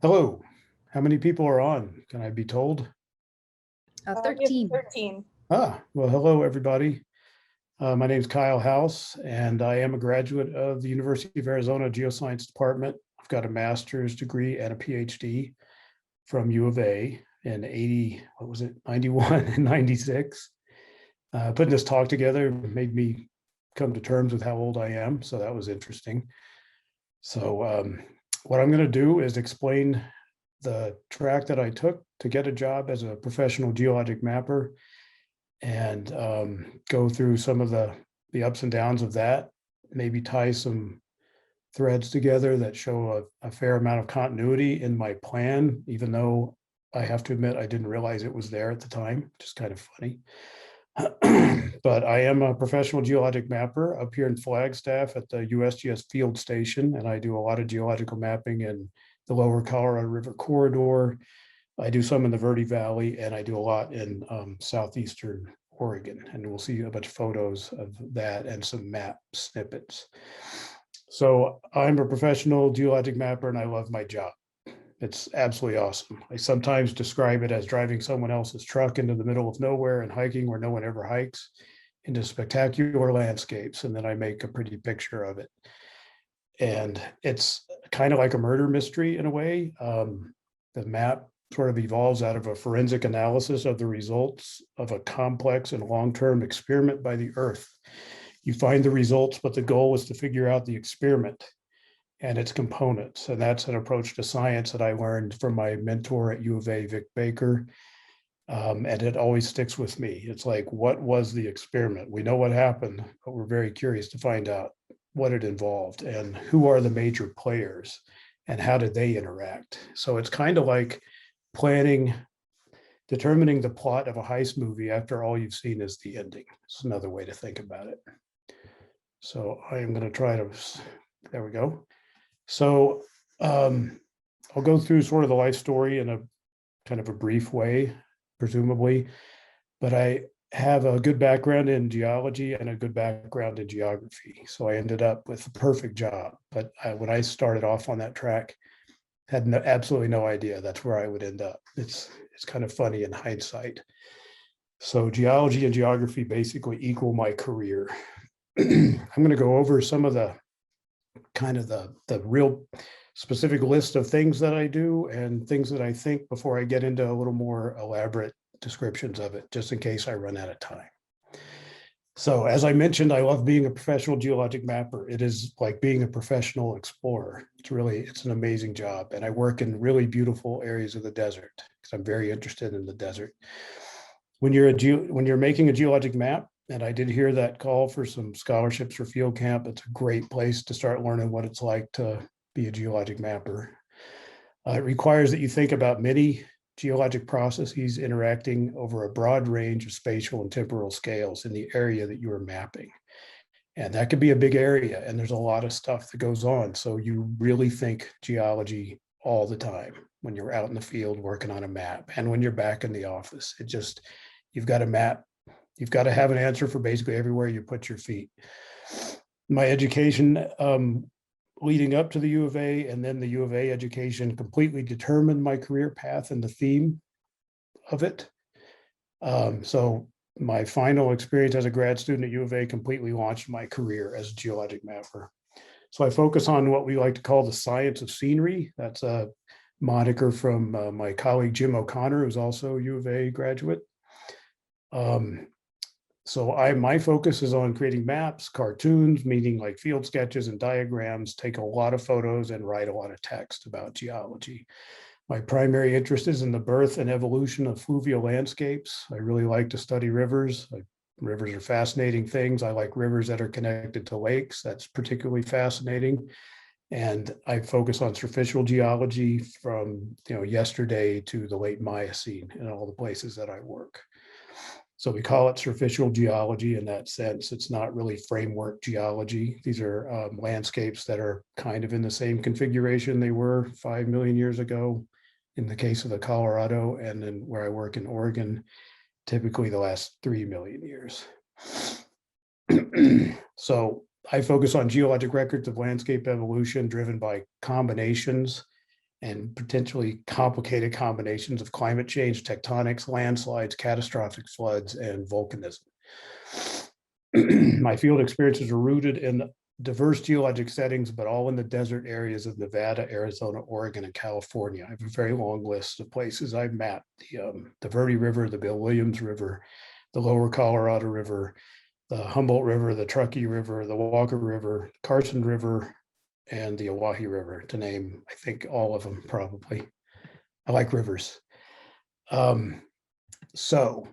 Hello. How many people are on? Can I be told? We have 13. 13. Well, hello, everybody. My name is Kyle House, and I am a graduate of the University of Arizona Geoscience Department. I've got a master's degree and a PhD from U of A in 91 and 96. Putting this talk together made me come to terms with how old I am, so that was interesting. So what I'm going to do is explain the track that I took to get a job as a professional geologic mapper and go through some of the ups and downs of that, maybe tie some threads together that show a fair amount of continuity in my plan, even though I have to admit I didn't realize it was there at the time, just kind of funny. But I am a professional geologic mapper up here in Flagstaff at the USGS field station, and I do a lot of geological mapping in the lower Colorado River corridor. I do some in the Verde Valley, and I do a lot in southeastern Oregon, and we'll see a bunch of photos of that and some map snippets. So I'm a professional geologic mapper, and I love my job. It's absolutely awesome. I sometimes describe it as driving someone else's truck into the middle of nowhere and hiking where no one ever hikes into spectacular landscapes, and then I make a pretty picture of it. And it's kind of like a murder mystery in a way. The map sort of evolves out of a forensic analysis of the results of a complex and long-term experiment by the Earth. You find the results, but the goal is to figure out the experiment and its components. And that's an approach to science that I learned from my mentor at U of A, Vic Baker. And it always sticks with me. It's like, what was the experiment? We know what happened, but we're very curious to find out what it involved and who are the major players and how did they interact. So it's kind of like determining the plot of a heist movie after all you've seen is the ending. It's another way to think about it. So I am going to try to, there we go. So I'll go through sort of the life story in a kind of a brief way, presumably, but I have a good background in geology and a good background in geography. So I ended up with the perfect job. But when I started off on that track, had absolutely no idea that's where I would end up. It's kind of funny in hindsight. So geology and geography basically equal my career. I'm going to go over some of the kind of the real specific list of things that I do and things that I think before I get into a little more elaborate descriptions of it, just in case I run out of time. So as I mentioned, I love being a professional geologic mapper. It is like being a professional explorer. It's an amazing job. And I work in really beautiful areas of the desert because I'm very interested in the desert. When you're making a geologic map, and I did hear that call for some scholarships for field camp, it's a great place to start learning what it's like to be a geologic mapper. It requires that you think about many geologic processes interacting over a broad range of spatial and temporal scales in the area that you are mapping. And that could be a big area, and there's a lot of stuff that goes on. So you really think geology all the time when you're out in the field working on a map and when you're back in the office. You've got a map. You've got to have an answer for basically everywhere you put your feet. My education leading up to the U of A and then the U of A education completely determined my career path and the theme of it. So my final experience as a grad student at U of A completely launched my career as a geologic mapper. So I focus on what we like to call the science of scenery. That's a moniker from my colleague Jim O'Connor, who's also a U of A graduate. So my focus is on creating maps, cartoons, meaning like field sketches and diagrams, take a lot of photos and write a lot of text about geology. My primary interest is in the birth and evolution of fluvial landscapes. I really like to study rivers. Rivers are fascinating things. I like rivers that are connected to lakes. That's particularly fascinating. And I focus on surficial geology from yesterday to the late Miocene in all the places that I work. So we call it surficial geology in that sense. It's not really framework geology. These are landscapes that are kind of in the same configuration they were 5 million years ago in the case of the Colorado, and then where I work in Oregon, typically the last 3 million years. So I focus on geologic records of landscape evolution driven by combinations and potentially complicated combinations of climate change, tectonics, landslides, catastrophic floods, and volcanism. My field experiences are rooted in diverse geologic settings, but all in the desert areas of Nevada, Arizona, Oregon, and California. I have a very long list of places I've mapped: the Verde River, the Bill Williams River, the Lower Colorado River, the Humboldt River, the Truckee River, the Walker River, Carson River, and the Owyhee River, to name, I think, all of them probably. I like rivers. So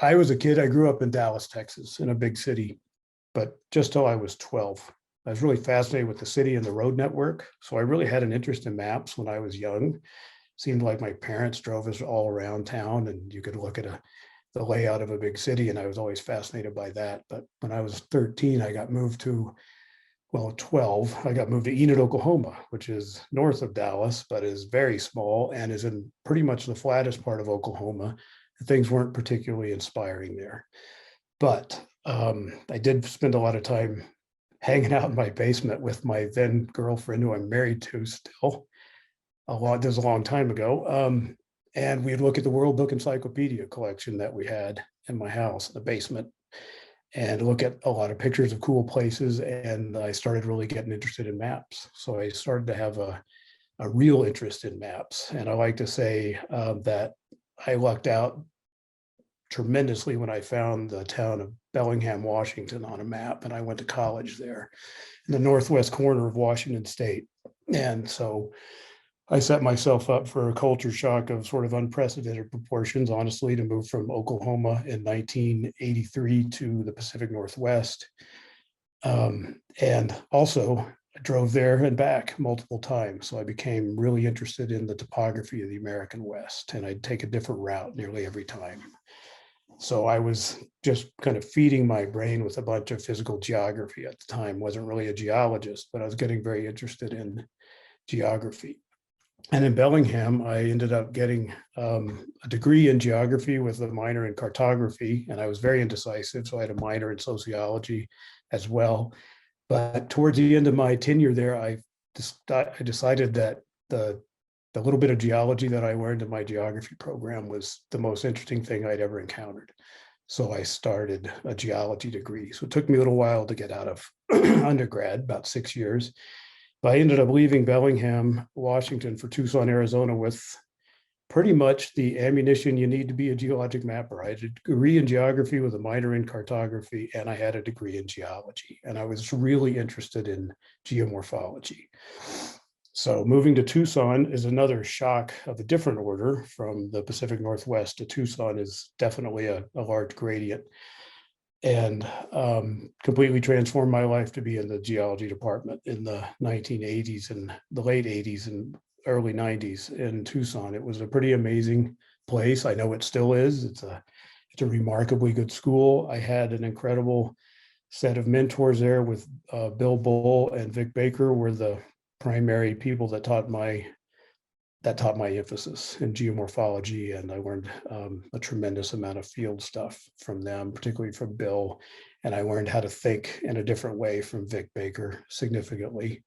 I was a kid, I grew up in Dallas, Texas, in a big city, but just till I was 12. I was really fascinated with the city and the road network. So I really had an interest in maps when I was young. Seemed like my parents drove us all around town and you could look at the layout of a big city, and I was always fascinated by that. But when I was 13, I got moved to, well, 12, I got moved to Enid, Oklahoma, which is north of Dallas, but is very small and is in pretty much the flattest part of Oklahoma. Things weren't particularly inspiring there. But I did spend a lot of time hanging out in my basement with my then girlfriend, who I'm married to still. This was a long time ago. And we'd look at the World Book Encyclopedia collection that we had in my house, in the basement, and look at a lot of pictures of cool places. And I started really getting interested in maps. So I started to have a real interest in maps. And I like to say that I lucked out tremendously when I found the town of Bellingham, Washington on a map. And I went to college there in the northwest corner of Washington State. And so I set myself up for a culture shock of sort of unprecedented proportions, honestly, to move from Oklahoma in 1983 to the Pacific Northwest. And also I drove there and back multiple times. So I became really interested in the topography of the American West, and I'd take a different route nearly every time. So I was just kind of feeding my brain with a bunch of physical geography at the time. Wasn't really a geologist, but I was getting very interested in geography. And in Bellingham, I ended up getting a degree in geography with a minor in cartography, and I was very indecisive, so I had a minor in sociology as well. But towards the end of my tenure there, I decided that the little bit of geology that I learned in my geography program was the most interesting thing I'd ever encountered. So I started a geology degree. So it took me a little while to get out of undergrad, about 6 years. But I ended up leaving Bellingham, Washington for Tucson, Arizona with pretty much the ammunition you need to be a geologic mapper. I had a degree in geography with a minor in cartography, and I had a degree in geology. And I was really interested in geomorphology. So moving to Tucson is another shock of a different order. From the Pacific Northwest to Tucson is definitely a large gradient, and completely transformed my life to be in the geology department in the 1980s and the late 80s and early 90s in Tucson. It was a pretty amazing place. I know it still is. It's a remarkably good school. I had an incredible set of mentors there with Bill Bull and Vic Baker were the primary people that taught my emphasis in geomorphology, and I learned a tremendous amount of field stuff from them, particularly from Bill, and I learned how to think in a different way from Vic Baker significantly,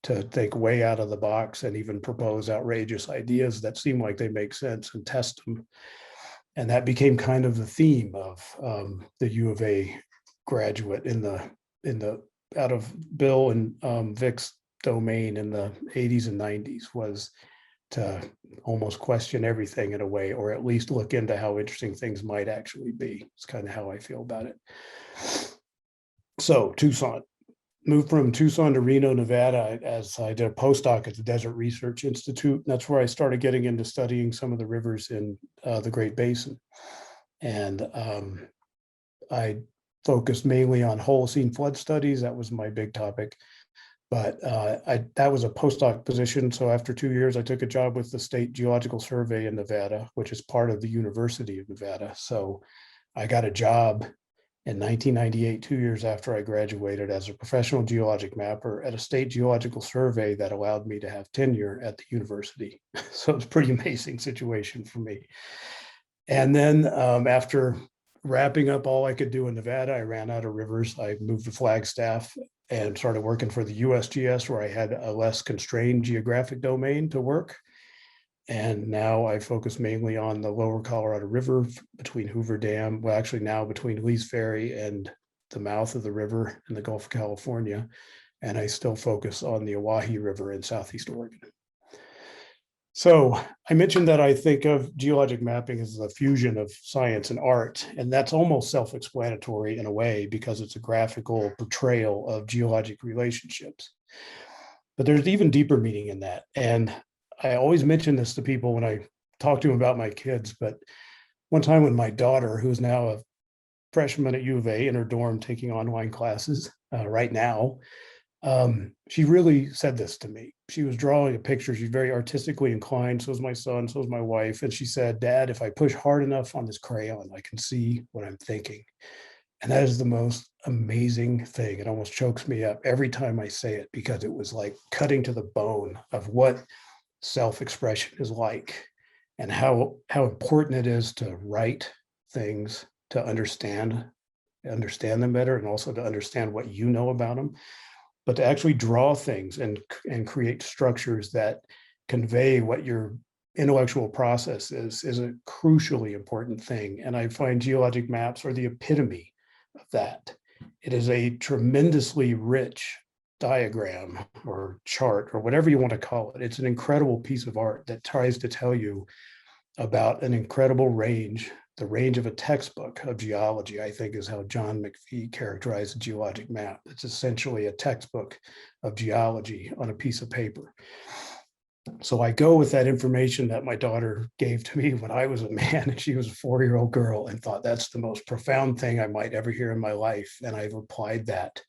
to think way out of the box and even propose outrageous ideas that seem like they make sense and test them. And that became kind of the theme of the U of A graduate in the out of Bill and Vic's domain in the 80s and 90s was to almost question everything in a way, or at least look into how interesting things might actually be. It's kind of how I feel about it. So Tucson, moved from Tucson to Reno, Nevada, as I did a postdoc at the Desert Research Institute. That's where I started getting into studying some of the rivers in the Great Basin. And I focused mainly on Holocene flood studies. That was my big topic. But that was a postdoc position. So after 2 years, I took a job with the State Geological Survey in Nevada, which is part of the University of Nevada. So I got a job in 1998, 2 years after I graduated, as a professional geologic mapper at a state geological survey that allowed me to have tenure at the university. So it's a pretty amazing situation for me. And then after wrapping up all I could do in Nevada, I ran out of rivers. I moved to Flagstaff and started working for the USGS, where I had a less constrained geographic domain to work. And now I focus mainly on the lower Colorado River between Hoover Dam, well, actually now between Lee's Ferry and the mouth of the river in the Gulf of California. And I still focus on the Owyhee River in Southeast Oregon. So I mentioned that I think of geologic mapping as a fusion of science and art, and that's almost self-explanatory in a way because it's a graphical portrayal of geologic relationships. But there's even deeper meaning in that. And I always mention this to people when I talk to them about my kids, but one time when my daughter, who's now a freshman at U of A in her dorm taking online classes right now, she really said this to me. She was drawing a picture. She's very artistically inclined. So is my son, so is my wife. And she said, "Dad, if I push hard enough on this crayon, I can see what I'm thinking." And that is the most amazing thing. It almost chokes me up every time I say it, because it was like cutting to the bone of what self-expression is like, and how important it is to write things, to understand them better, and also to understand what you know about them, but to actually draw things and create structures that convey what your intellectual process is a crucially important thing. And I find geologic maps are the epitome of that. It is a tremendously rich diagram or chart or whatever you want to call it. It's an incredible piece of art that tries to tell you about an incredible range. The range of a textbook of geology, I think, is how John McPhee characterized the geologic map. It's essentially a textbook of geology on a piece of paper. So I go with that information that my daughter gave to me when I was a man and she was a 4-year-old girl, and thought that's the most profound thing I might ever hear in my life. And I've applied that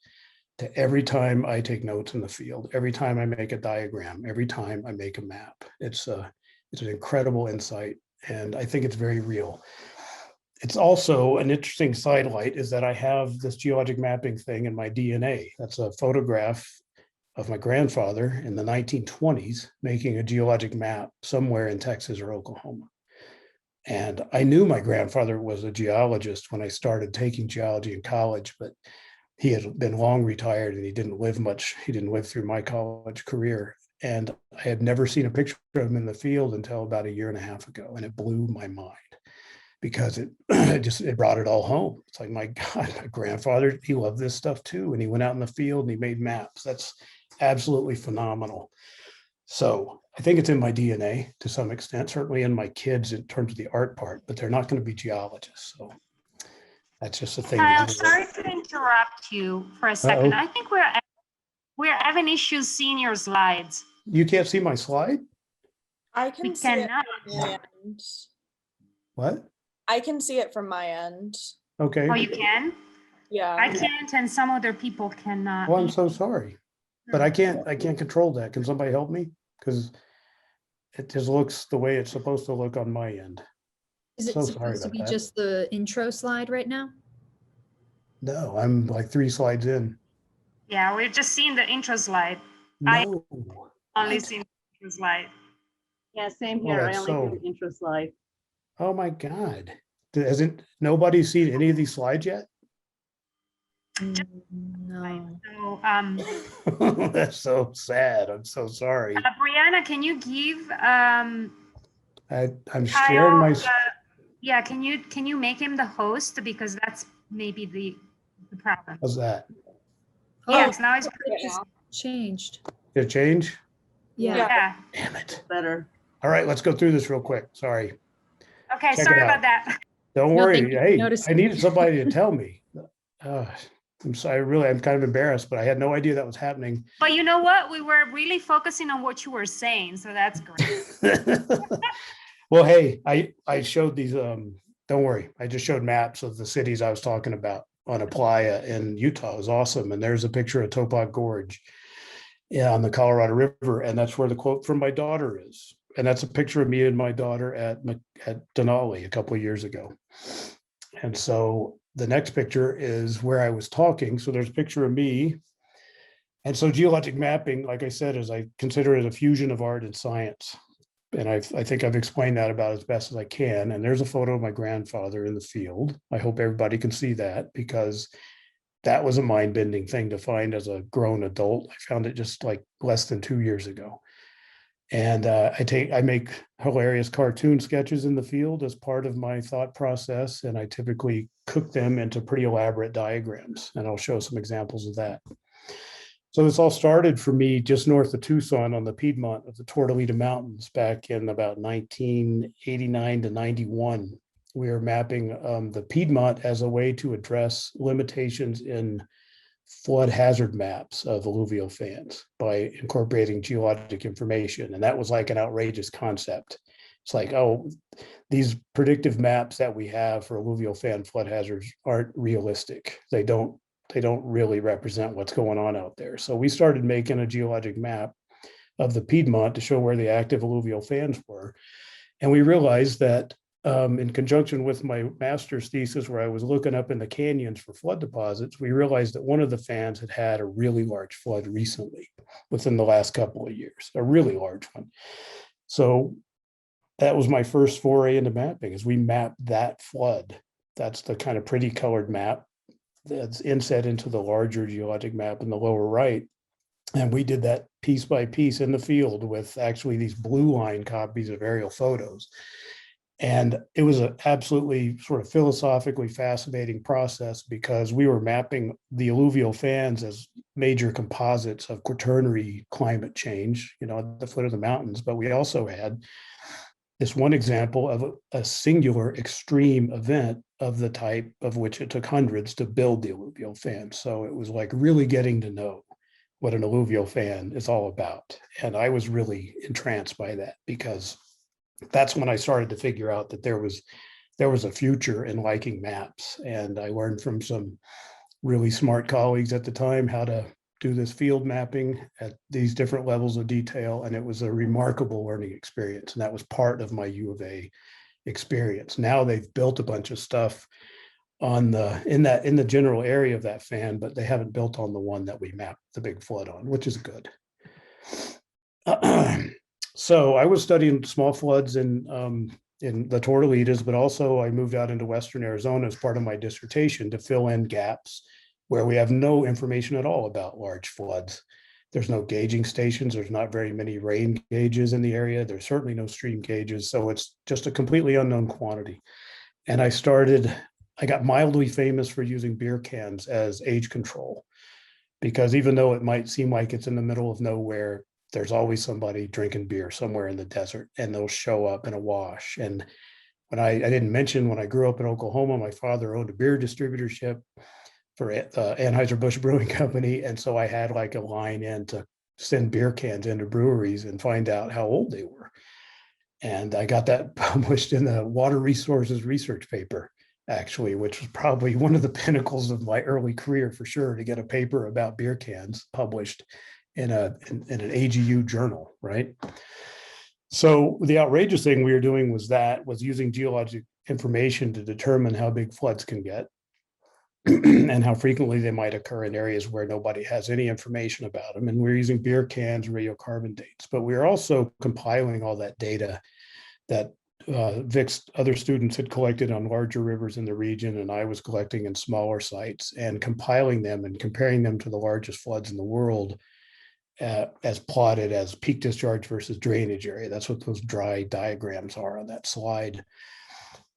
to every time I take notes in the field, every time I make a diagram, every time I make a map. It's an incredible insight, and I think it's very real. It's also an interesting sidelight is that I have this geologic mapping thing in my DNA. That's a photograph of my grandfather in the 1920s making a geologic map somewhere in Texas or Oklahoma. And I knew my grandfather was a geologist when I started taking geology in college, but he had been long retired and he didn't live much. He didn't live through my college career. And I had never seen a picture of him in the field until about a year and a half ago. And it blew my mind, because it brought it all home. It's like, my God, my grandfather, he loved this stuff too. And he went out in the field and he made maps. That's absolutely phenomenal. So I think it's in my DNA to some extent, certainly in my kids in terms of the art part, but they're not going to be geologists. So that's just a thing. Kyle, sorry to interrupt you for a second. I think we're having issues seeing your slides. You can't see my slide? I can see it from my end. What? I can see it from my end. Okay. Oh, you can? Yeah. I can't, and some other people cannot. Well, I'm so sorry, but I can't control that. Can somebody help me? Because it just looks the way it's supposed to look on my end. Is it So sorry supposed to about be that. just the intro slide right now? No, I'm like 3 slides in. Yeah, we're just seeing the intro slide. No. Only seen the intro slide. Yeah, same here. I that's only so- do the intro slide. Oh my God. Hasn't nobody seen any of these slides yet? No. So, That's so sad. I'm so sorry. Brianna, can you give I'm Kyle, sharing my. yeah, can you make him the host, because that's maybe the problem. How's that? Yes, now it's Changed. Did it change? Yeah. yeah. Damn it. Better. All right, let's go through this real quick. Sorry. Okay, Check sorry it about out. that. Don't No, worry. thank you for Hey, I noticing. needed somebody to tell me. I'm sorry, I'm kind of embarrassed, but I had no idea that was happening. But you know what? We were really focusing on what you were saying, so that's great. Well, hey, I showed these, don't worry, I just showed maps of the cities I was talking about on a playa in Utah. It was awesome. And there's a picture of Topog Gorge on the Colorado River. And that's where the quote from my daughter is. And that's a picture of me and my daughter at Denali a couple of years ago. And so the next picture is where I was talking. So there's a picture of me. And so geologic mapping, like I said, is I consider it a fusion of art and science. And I think I've explained that about as best as I can. And there's a photo of my grandfather in the field. I hope everybody can see that, because that was a mind-bending thing to find as a grown adult. I found it just like less than 2 years ago. And I make hilarious cartoon sketches in the field as part of my thought process, and I typically cook them into pretty elaborate diagrams, and I'll show some examples of that. So this all started for me just north of Tucson on the Piedmont of the Tortolita Mountains back in about 1989 to 91. We were mapping the Piedmont as a way to address limitations in flood hazard maps of alluvial fans by incorporating geologic information. And that was like an outrageous concept. It's like, oh, these predictive maps that we have for alluvial fan flood hazards aren't realistic. They don't really represent what's going on out there. So we started making a geologic map of the Piedmont to show where the active alluvial fans were. And we realized that in conjunction with my master's thesis, where I was looking up in the canyons for flood deposits, we realized that one of the fans had had a really large flood recently within the last couple of years, a really large one. So that was my first foray into mapping, is we mapped that flood. That's the kind of pretty colored map that's inset into the larger geologic map in the lower right. And we did that piece by piece in the field with actually these blue line copies of aerial photos. And it was an absolutely sort of philosophically fascinating process, because we were mapping the alluvial fans as major composites of quaternary climate change, at the foot of the mountains. But we also had this one example of a singular extreme event of the type of which it took hundreds to build the alluvial fan. So it was like really getting to know what an alluvial fan is all about. And I was really entranced by that, because that's when I started to figure out that there was a future in liking maps. And I learned from some really smart colleagues at the time how to do this field mapping at these different levels of detail. And it was a remarkable learning experience. And that was part of my U of A experience. Now they've built a bunch of stuff in the general area of that fan, but they haven't built on the one that we mapped the big flood on, which is good. So I was studying small floods in the Tortolitas, but also I moved out into Western Arizona as part of my dissertation to fill in gaps where we have no information at all about large floods. There's no gauging stations. There's not very many rain gauges in the area. There's certainly no stream gauges. So it's just a completely unknown quantity. And I got mildly famous for using beer cans as age control, because even though it might seem like it's in the middle of nowhere, there's always somebody drinking beer somewhere in the desert, and they'll show up in a wash. And when I didn't mention, when I grew up in Oklahoma, my father owned a beer distributorship for Anheuser-Busch Brewing Company. And so I had like a line in to send beer cans into breweries and find out how old they were. And I got that published in the Water Resources research paper, actually, which was probably one of the pinnacles of my early career for sure, to get a paper about beer cans published in an AGU journal, right? So the outrageous thing we were doing was using geologic information to determine how big floods can get and how frequently they might occur in areas where nobody has any information about them. And we're using beer cans, radiocarbon dates, but we're also compiling all that data that Vic's other students had collected on larger rivers in the region, and I was collecting in smaller sites, and compiling them and comparing them to the largest floods in the world as plotted as peak discharge versus drainage area. That's what those dry diagrams are on that slide.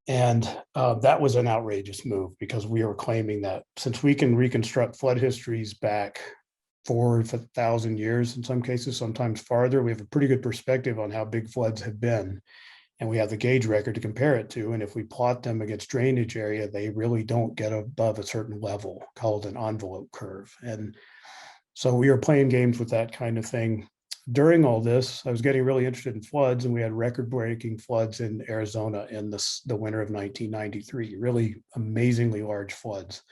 And that was an outrageous move, because we were claiming that since we can reconstruct flood histories back 4,000 years, in some cases, sometimes farther, we have a pretty good perspective on how big floods have been. And we have the gauge record to compare it to. And if we plot them against drainage area, they really don't get above a certain level called an envelope curve. And so we were playing games with that kind of thing. During all this, I was getting really interested in floods, and we had record-breaking floods in Arizona in the winter of 1993, really amazingly large floods.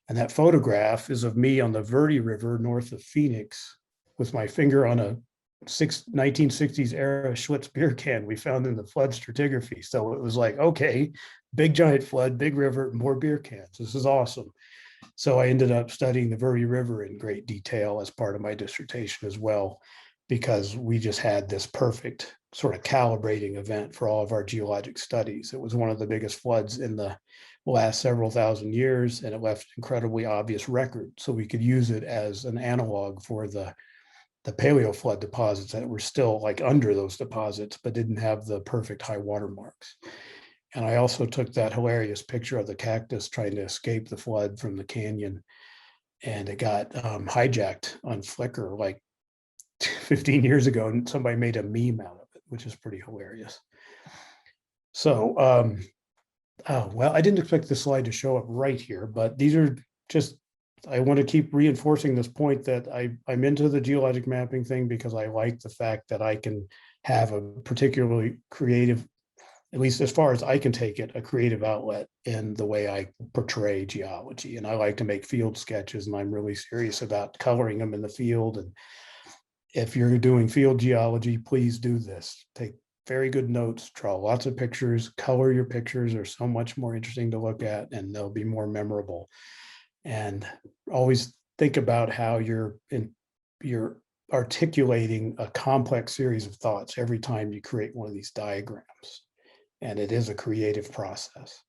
And that photograph is of me on the Verde River north of Phoenix with my finger on a 1960s era Schlitz beer can we found in the flood stratigraphy. So it was like, okay, big giant flood, big river, more beer cans. This is awesome. So I ended up studying the Verde River in great detail as part of my dissertation as well, because we just had this perfect sort of calibrating event for all of our geologic studies. It was one of the biggest floods in the last several thousand years, and it left incredibly obvious record. So we could use it as an analog for the paleo flood deposits that were still like under those deposits, but didn't have the perfect high water marks. And I also took that hilarious picture of the cactus trying to escape the flood from the canyon. And it got hijacked on Flickr like 15 years ago, and somebody made a meme out of it, which is pretty hilarious. So, oh, well, I didn't expect this slide to show up right here, but these are just, I want to keep reinforcing this point that I'm into the geologic mapping thing because I like the fact that I can have a particularly creative, at least as far as I can take it, a creative outlet in the way I portray geology. And I like to make field sketches, and I'm really serious about coloring them in the field. And if you're doing field geology, please do this. Take very good notes, draw lots of pictures, color your pictures are so much more interesting to look at, and they'll be more memorable. And always think about how you're articulating a complex series of thoughts every time you create one of these diagrams. And it is a creative process.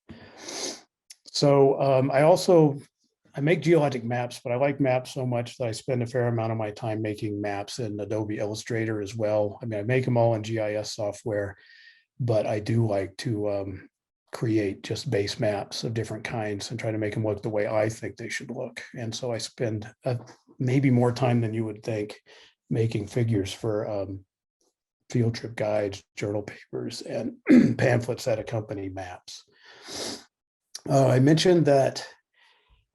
So I make geologic maps, but I like maps so much that I spend a fair amount of my time making maps in Adobe Illustrator as well. I mean, I make them all in GIS software, but I do like to create just base maps of different kinds and try to make them look the way I think they should look. And so I spend maybe more time than you would think making figures for field trip guides, journal papers, and pamphlets that accompany maps. I mentioned that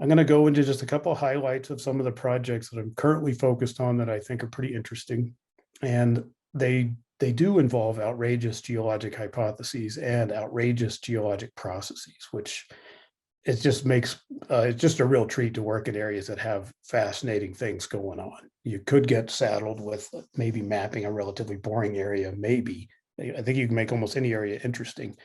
I'm going to go into just a couple of highlights of some of the projects that I'm currently focused on that I think are pretty interesting. And they do involve outrageous geologic hypotheses and outrageous geologic processes, which it just makes it's just a real treat to work in areas that have fascinating things going on. You could get saddled with maybe mapping a relatively boring area, maybe. I think you can make almost any area interesting.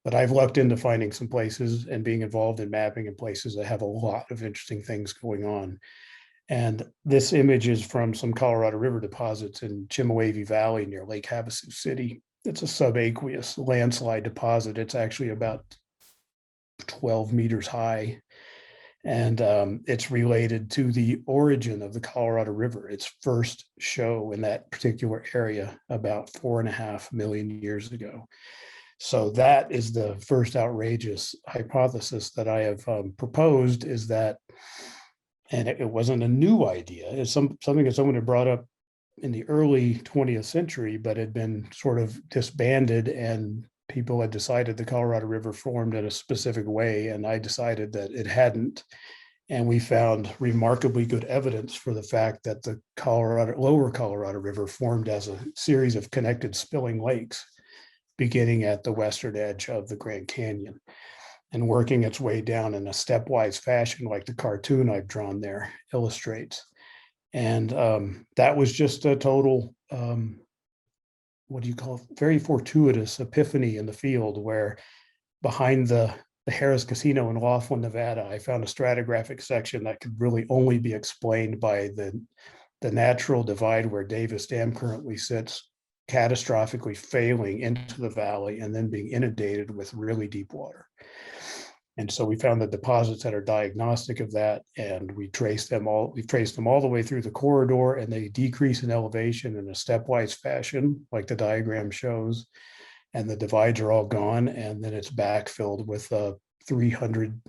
But I've lucked into finding some places and being involved in mapping in places that have a lot of interesting things going on. And this image is from some Colorado River deposits in Chemehuevi Valley near Lake Havasu City. It's a subaqueous landslide deposit. It's actually about 12 meters high. And it's related to the origin of the Colorado River, its first show in that particular area about 4.5 million years ago. So that is the first outrageous hypothesis that I have proposed, is that, and it wasn't a new idea, it's something that someone had brought up in the early 20th century, but had been sort of disbanded, and people had decided the Colorado River formed in a specific way, and I decided that it hadn't. And we found remarkably good evidence for the fact that the lower Colorado River formed as a series of connected spilling lakes, beginning at the western edge of the Grand Canyon and working its way down in a stepwise fashion, like the cartoon I've drawn there illustrates. And that was just a total, what do you call it? Very fortuitous epiphany in the field, where behind the Harris Casino in Laughlin, Nevada, I found a stratigraphic section that could really only be explained by the natural divide where Davis Dam currently sits, catastrophically failing into the valley and then being inundated with really deep water. And so we found the deposits that are diagnostic of that, and we've traced them all the way through the corridor, and they decrease in elevation in a stepwise fashion, like the diagram shows, and the divides are all gone, and then it's backfilled with a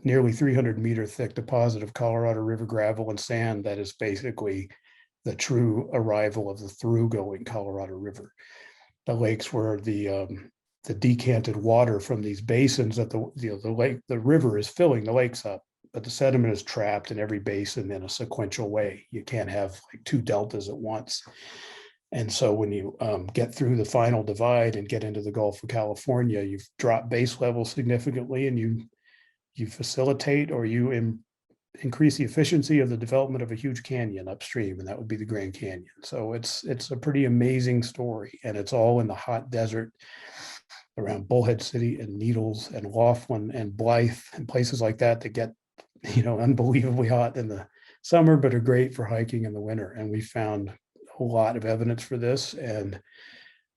nearly 300 meter thick deposit of Colorado River gravel and sand that is basically the true arrival of the through-going Colorado River. The lakes were the decanted water from these basins that the river is filling the lakes up, but the sediment is trapped in every basin in a sequential way. You can't have like two deltas at once. And so when you get through the final divide and get into the Gulf of California, you've dropped base level significantly, and you facilitate or you increase the efficiency of the development of a huge canyon upstream, and that would be the Grand Canyon. So it's a pretty amazing story, and it's all in the hot desert around Bullhead City and Needles and Laughlin and Blythe and places like that get, unbelievably hot in the summer, but are great for hiking in the winter. And we found a lot of evidence for this, and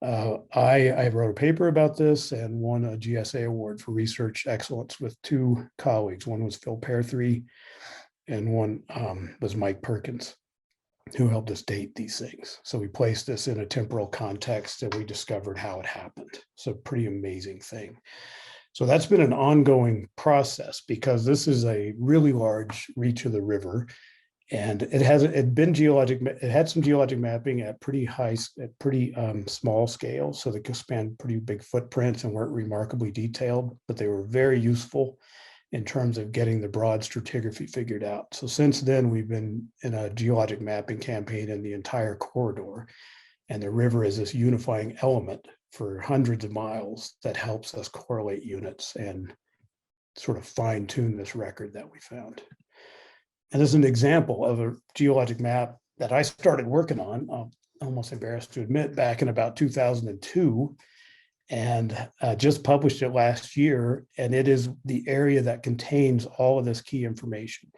I wrote a paper about this and won a GSA award for research excellence with two colleagues. One was Phil Perthree and one was Mike Perkins, who helped us date these things. So we placed this in a temporal context and we discovered how it happened. So pretty amazing thing. So that's been an ongoing process because this is a really large reach of the river. And it had some geologic mapping at pretty small scale. So they could span pretty big footprints and weren't remarkably detailed, but they were very useful in terms of getting the broad stratigraphy figured out. So since then, we've been in a geologic mapping campaign in the entire corridor. And the river is this unifying element for hundreds of miles that helps us correlate units and sort of fine tune this record that we found. And as an example of a geologic map that I started working on, I'm almost embarrassed to admit, back in about 2002, and just published it last year. And it is the area that contains all of this key information.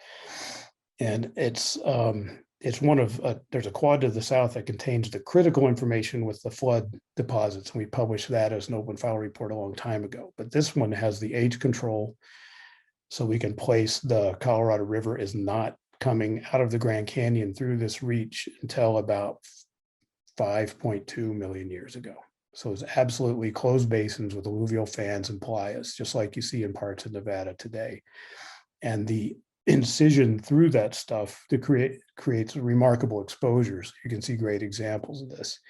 And it's one of, there's a quad to the south that contains the critical information with the flood deposits. And we published that as an open file report a long time ago. But this one has the age control. So we can place the Colorado River is not coming out of the Grand Canyon through this reach until about 5.2 million years ago. So it's absolutely closed basins with alluvial fans and playas, just like you see in parts of Nevada today. And the incision through that stuff to creates remarkable exposures. You can see great examples of this.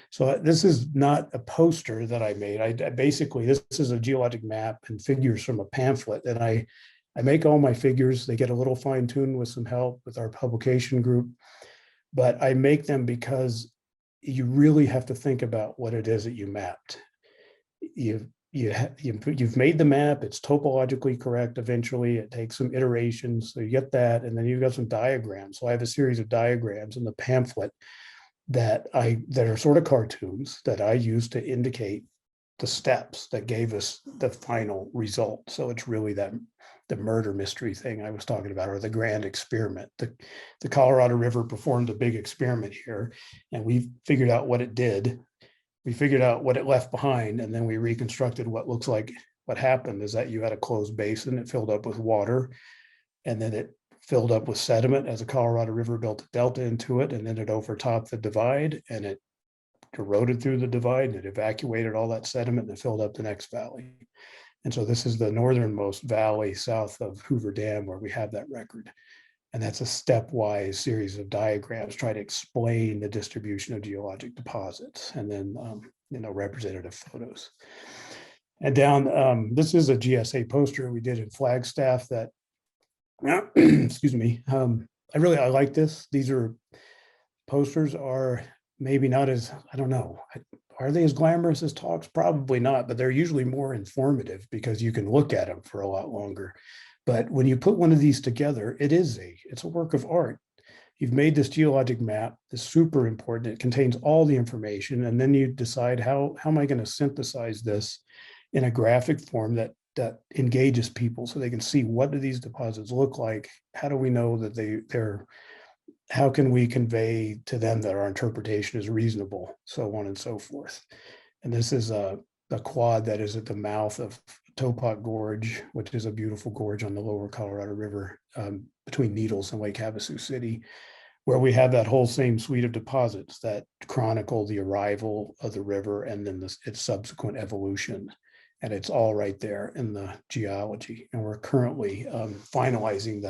So this is not a poster that I made. I basically, this is a geologic map and figures from a pamphlet. And I make all my figures. They get a little fine tuned with some help with our publication group, but I make them because you really have to think about what it is that you mapped. You've made the map, it's topologically correct eventually, it takes some iterations, so you get that, and then you've got some diagrams. So I have a series of diagrams in the pamphlet that are sort of cartoons that I use to indicate the steps that gave us the final result. So it's really the murder mystery thing I was talking about, or the grand experiment. The Colorado River performed a big experiment here, and we figured out what it did. We figured out what it left behind, and then we reconstructed what looks like what happened is that you had a closed basin, it filled up with water, and then it filled up with sediment as the Colorado River built a delta into it, and then it overtopped the divide, and it eroded through the divide, and it evacuated all that sediment and it filled up the next valley. And so this is the northernmost valley south of Hoover Dam where we have that record. And that's a stepwise series of diagrams try to explain the distribution of geologic deposits, and then representative photos. And down, this is a GSA poster we did in Flagstaff that, excuse me, I like this. These posters are maybe not as, I don't know, are they as glamorous as talks? Probably not, but they're usually more informative because you can look at them for a lot longer. But when you put one of these together, it's a work of art. You've made this geologic map, it's super important. It contains all the information, and then you decide how am I going to synthesize this in a graphic form that engages people so they can see what do these deposits look like? How do we know that how can we convey to them that our interpretation is reasonable, so on and so forth. And this is a quad that is at the mouth of Topot Gorge, which is a beautiful gorge on the lower Colorado River between Needles and Lake Havasu City, where we have that whole same suite of deposits that chronicle the arrival of the river and then its subsequent evolution. And it's all right there in the geology. And we're currently finalizing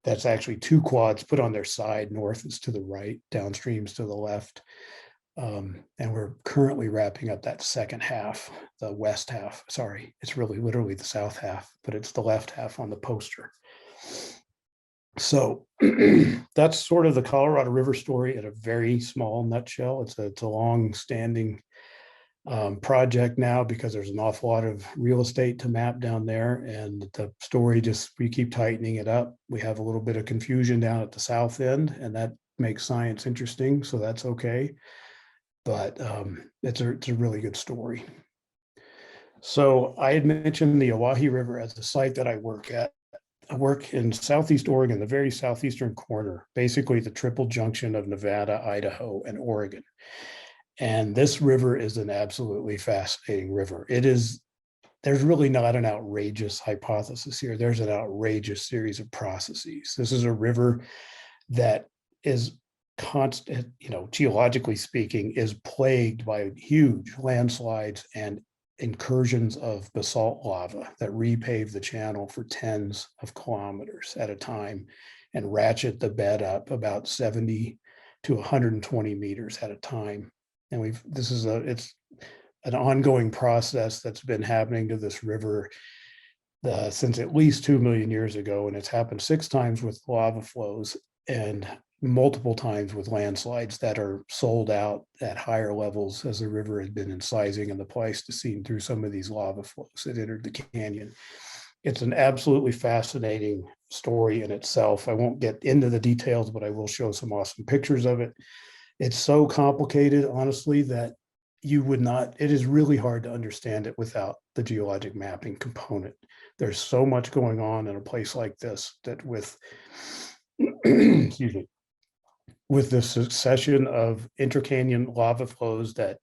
that's actually two quads put on their side. North is to the right, downstream is to the left. And we're currently wrapping up that second half, the west half. Sorry, it's really literally the south half, but it's the left half on the poster. So that's sort of the Colorado River story in a very small nutshell. It's a long-standing project now because there's an awful lot of real estate to map down there, and the story we keep tightening it up. We have a little bit of confusion down at the south end, and that makes science interesting, so that's okay. But it's a really good story. So I had mentioned the Owyhee River as the site that I work at. I work in Southeast Oregon, the very southeastern corner, basically the triple junction of Nevada, Idaho, and Oregon. And this river is an absolutely fascinating river. There's really not an outrageous hypothesis here. There's an outrageous series of processes. This is a river that is constant, geologically speaking, is plagued by huge landslides and incursions of basalt lava that repave the channel for tens of kilometers at a time and ratchet the bed up about 70 to 120 meters at a time. And it's an ongoing process that's been happening to this river since at least 2 million years ago. And it's happened 6 times with lava flows and multiple times with landslides that are sold out at higher levels as the river had been incising in the Pleistocene through some of these lava flows that entered the canyon. It's an absolutely fascinating story in itself. I won't get into the details, but I will show some awesome pictures of it. It's so complicated, honestly, that it is really hard to understand it without the geologic mapping component. There's so much going on in a place like this that with, excuse me, with the succession of intercanyon lava flows that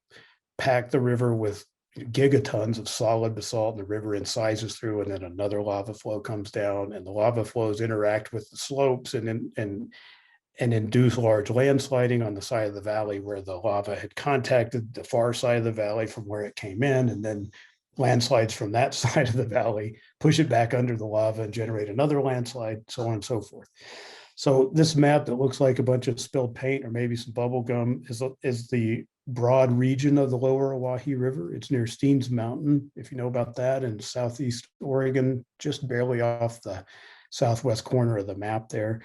pack the river with gigatons of solid basalt, and the river incises through, and then another lava flow comes down, and the lava flows interact with the slopes and induce large landsliding on the side of the valley where the lava had contacted the far side of the valley from where it came in, and then landslides from that side of the valley push it back under the lava and generate another landslide, so on and so forth. So this map that looks like a bunch of spilled paint or maybe some bubble gum is the broad region of the lower Owyhee River. It's near Steens Mountain, if you know about that, in southeast Oregon, just barely off the southwest corner of the map there.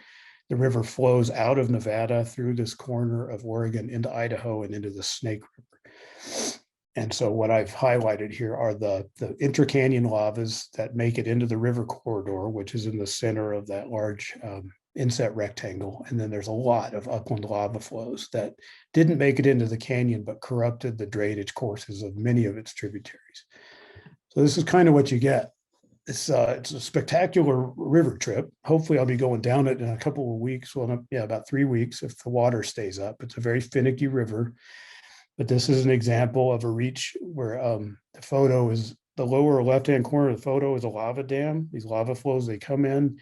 The river flows out of Nevada through this corner of Oregon into Idaho and into the Snake River. And so what I've highlighted here are the intercanyon lavas that make it into the river corridor, which is in the center of that large inset rectangle. And then there's a lot of upland lava flows that didn't make it into the canyon, but corrupted the drainage courses of many of its tributaries. So this is kind of what you get. It's a spectacular river trip. Hopefully I'll be going down it in a couple of weeks. Well, yeah, about 3 weeks if the water stays up. It's a very finicky river, but this is an example of a reach where the photo is the lower left-hand corner of the photo is a lava dam. These lava flows, they come in,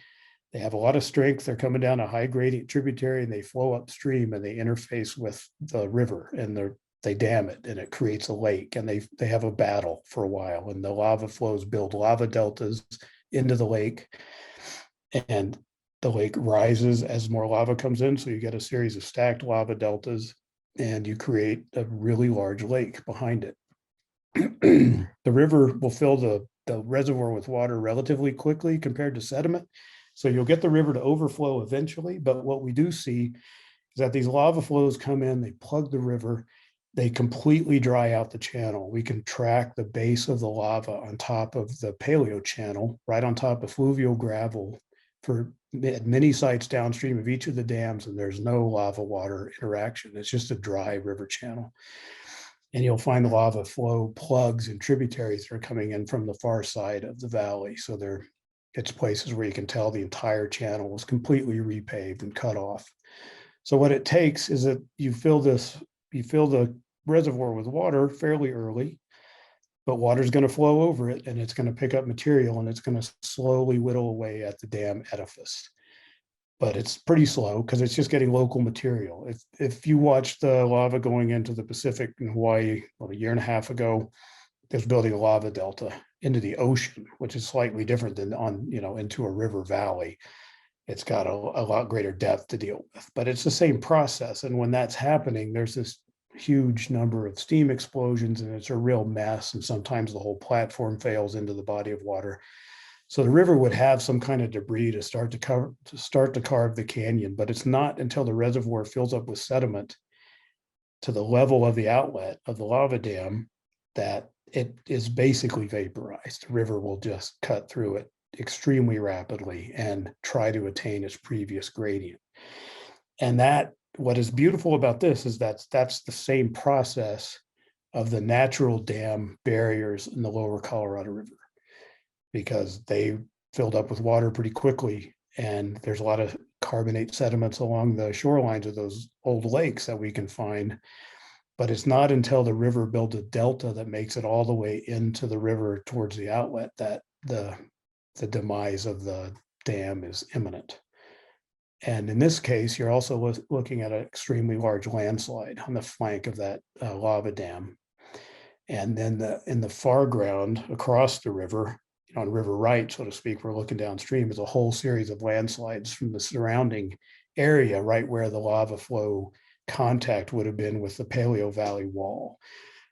they have a lot of strength. They're coming down a high gradient tributary and they flow upstream and they interface with the river and they dam it and it creates a lake, and they have a battle for a while, and the lava flows build lava deltas into the lake, and the lake rises as more lava comes in. So you get a series of stacked lava deltas and you create a really large lake behind it. The river will fill the reservoir with water relatively quickly compared to sediment. So you'll get the river to overflow eventually. But what we do see is that these lava flows come in, they plug the river, they completely dry out the channel. We can track the base of the lava on top of the paleo channel, right on top of fluvial gravel at many sites downstream of each of the dams, and there's no lava water interaction. It's just a dry river channel. And you'll find the lava flow plugs and tributaries that are coming in from the far side of the valley. So it's places where you can tell the entire channel was completely repaved and cut off. So what it takes is that you fill the reservoir with water fairly early, but water is going to flow over it and it's going to pick up material and it's going to slowly whittle away at the dam edifice. But it's pretty slow because it's just getting local material. If you watch the lava going into the Pacific in Hawaii about a year and a half ago, there's building a lava delta into the ocean, which is slightly different than into a river valley. It's got a lot greater depth to deal with, but it's the same process. And when that's happening, there's this huge number of steam explosions and it's a real mess. And sometimes the whole platform fails into the body of water. So the river would have some kind of debris to start to carve the canyon, but it's not until the reservoir fills up with sediment to the level of the outlet of the lava dam that it is basically vaporized. The river will just cut through it extremely rapidly and try to attain its previous gradient. And what is beautiful about this is that's the same process of the natural dam barriers in the lower Colorado River, because they filled up with water pretty quickly. And there's a lot of carbonate sediments along the shorelines of those old lakes that we can find. but it's not until the river builds a delta that makes it all the way into the river towards the outlet that the demise of the dam is imminent. And in this case, you're also looking at an extremely large landslide on the flank of that lava dam. And then in the foreground across the river, on river right, so to speak, we're looking downstream, is a whole series of landslides from the surrounding area, right where the lava flow contact would have been with the Paleo Valley wall.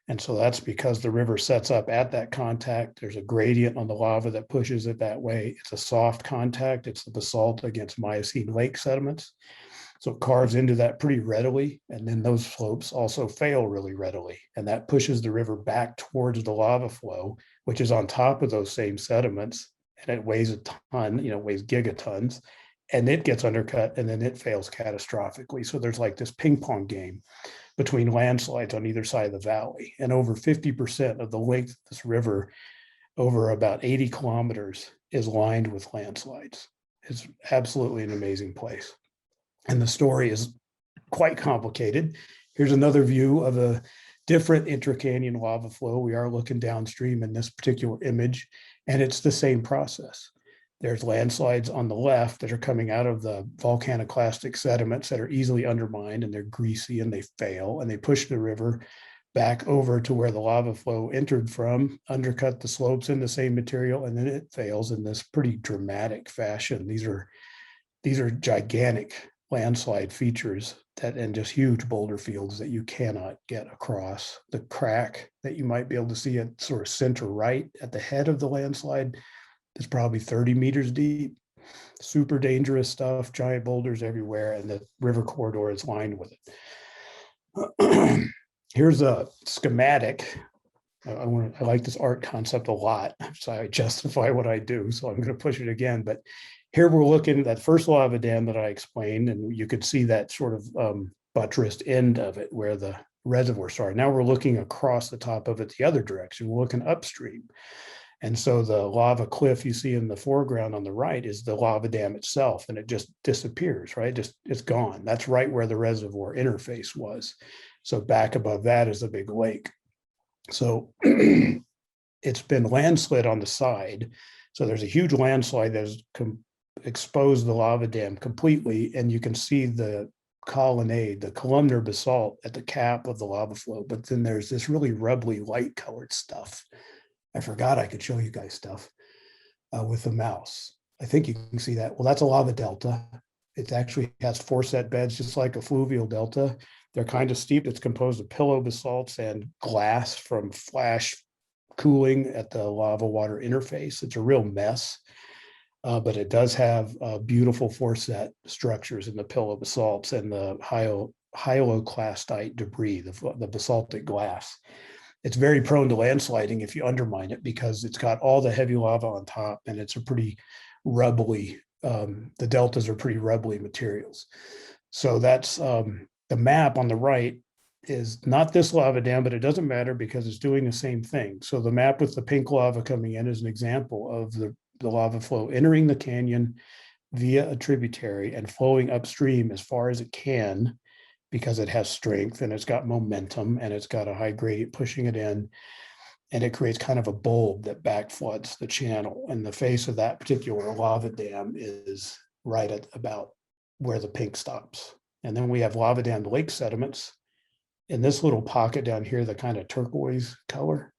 And so that's because the river sets up at that contact. There's a gradient on the lava that pushes it that way. It's a soft contact. It's the basalt against Miocene lake sediments. So it carves into that pretty readily. And then those slopes also fail really readily. And that pushes the river back towards the lava flow, which is on top of those same sediments. And it weighs a ton, weighs gigatons. And it gets undercut and then it fails catastrophically. So there's like this ping pong game between landslides on either side of the valley. And over 50% of the length of this river, over about 80 kilometers, is lined with landslides. It's absolutely an amazing place. And the story is quite complicated. Here's another view of a different intracanyon lava flow. We are looking downstream in this particular image, and it's the same process. There's landslides on the left that are coming out of the volcaniclastic sediments that are easily undermined, and they're greasy and they fail, and they push the river back over to where the lava flow entered from, undercut the slopes in the same material, and then it fails in this pretty dramatic fashion. These are gigantic landslide features and just huge boulder fields that you cannot get across. The crack that you might be able to see at sort of center right at the head of the landslide is probably 30 meters deep. Super dangerous stuff, giant boulders everywhere, and the river corridor is lined with it. Here's a schematic. I like this art concept a lot, so I justify what I do, so I'm going to push it again. But here we're looking at that first lava dam that I explained, and you could see that sort of buttressed end of it where the reservoir started. Now we're looking across the top of it the other direction. We're looking upstream. And so the lava cliff you see in the foreground on the right is the lava dam itself, and it just disappears, right? It's gone. That's right where the reservoir interface was. So back above that is a big lake. So it's been landslid on the side. So there's a huge landslide that has exposed the lava dam completely, and you can see the colonnade, the columnar basalt at the cap of the lava flow. But then there's this really rubbly light colored stuff. I forgot I could show you guys stuff with the mouse. I think you can see that. Well, that's a lava delta. It actually has 4 set beds, just like a fluvial delta. They're kind of steep. It's composed of pillow basalts and glass from flash cooling at the lava water interface. It's a real mess, but it does have beautiful 4 set structures in the pillow basalts and the hyaloclastite debris, the basaltic glass. It's very prone to landsliding if you undermine it because it's got all the heavy lava on top, and it's a pretty rubbly, the deltas are pretty rubbly materials. So that's the map on the right is not this lava dam, but it doesn't matter because it's doing the same thing. So the map with the pink lava coming in is an example of the lava flow entering the canyon via a tributary and flowing upstream as far as it can, because it has strength and it's got momentum and it's got a high gradient pushing it in, and it creates kind of a bulb that back floods the channel. And the face of that particular lava dam is right at about where the pink stops. And then we have lava dam lake sediments in this little pocket down here, the kind of turquoise color.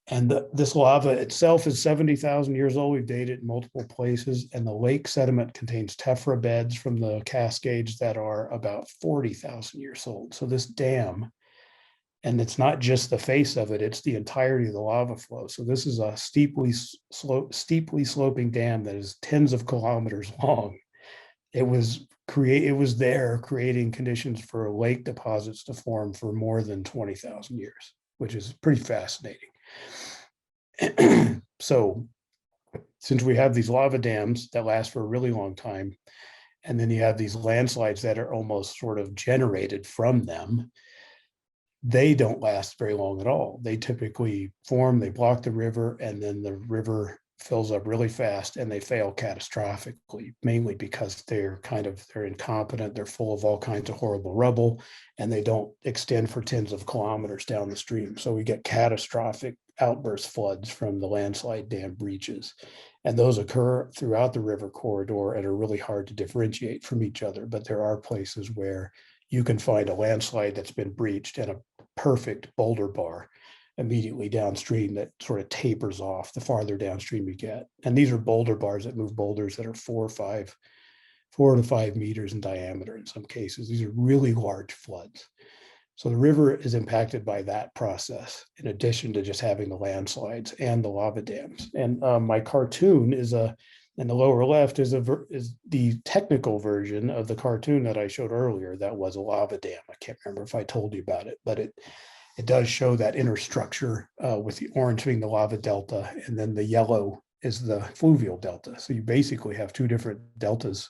And this lava itself is 70,000 years old. We've dated in multiple places. And the lake sediment contains tephra beds from the Cascades that are about 40,000 years old. So this dam, and it's not just the face of it, it's the entirety of the lava flow. So this is a steeply sloping dam that is tens of kilometers long. It was there creating conditions for lake deposits to form for more than 20,000 years, which is pretty fascinating. So since we have these lava dams that last for a really long time, and then you have these landslides that are almost sort of generated from them, they don't last very long at all. They typically form, they block the river, and then the river fills up really fast and they fail catastrophically, mainly because they're incompetent, they're full of all kinds of horrible rubble, and they don't extend for tens of kilometers down the stream. So we get catastrophic outburst floods from the landslide dam breaches. And those occur throughout the river corridor and are really hard to differentiate from each other. But there are places where you can find a landslide that's been breached and a perfect boulder bar immediately downstream that sort of tapers off the farther downstream you get. And these are boulder bars that move boulders that are 4 to 5 meters in diameter in some cases. These are really large floods. So the river is impacted by that process, in addition to just having the landslides and the lava dams. And my cartoon is in the lower left is the technical version of the cartoon that I showed earlier. That was a lava dam. I can't remember if I told you about it, but it does show that inner structure with the orange being the lava delta, and then the yellow is the fluvial delta. So you basically have two different deltas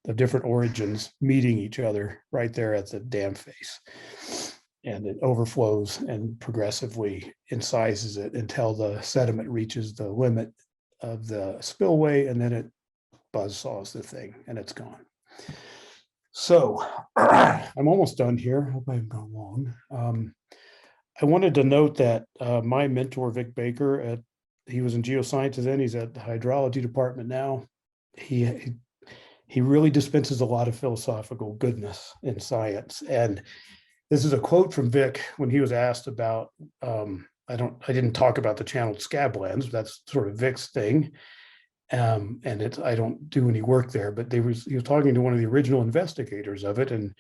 of different origins meeting each other right there at the dam face. And it overflows and progressively incisors it until the sediment reaches the limit of the spillway, and then it buzzsaws the thing and it's gone. So I'm almost done here. I hope I haven't gone long. I wanted to note that my mentor, Vic Baker, he was in Geosciences and he's at the hydrology department now. He really dispenses a lot of philosophical goodness in science. And this is a quote from Vic when he was asked about, I didn't talk about the channeled scablands, that's sort of Vic's thing. And I don't do any work there, but he was talking to one of the original investigators of it and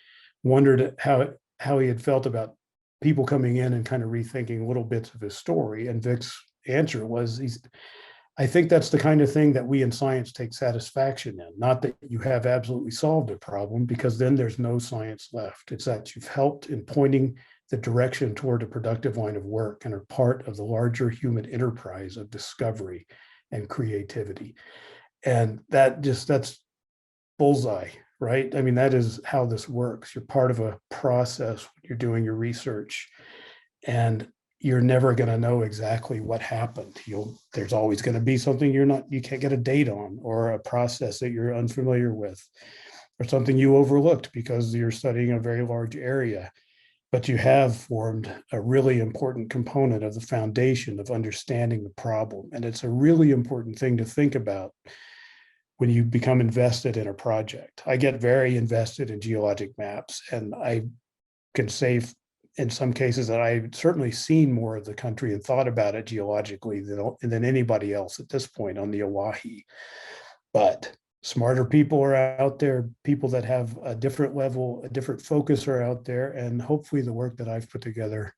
wondered how he had felt about people coming in and kind of rethinking little bits of his story. And Vic's answer was, I think that's the kind of thing that we in science take satisfaction in. Not that you have absolutely solved a problem, because then there's no science left. It's that you've helped in pointing the direction toward a productive line of work and are part of the larger human enterprise of discovery and creativity. And that's bullseye, right? I mean, that is how this works. You're part of a process when you're doing your research, and you're never going to know exactly what happened. There's always going to be something you can't get a date on, or a process that you're unfamiliar with, or something you overlooked because you're studying a very large area. But you have formed a really important component of the foundation of understanding the problem. And it's a really important thing to think about when you become invested in a project. I get very invested in geologic maps, and I can say in some cases that I've certainly seen more of the country and thought about it geologically than anybody else at this point on the Owyhee. But smarter people are out there, people that have a different level, a different focus are out there, and hopefully the work that I've put together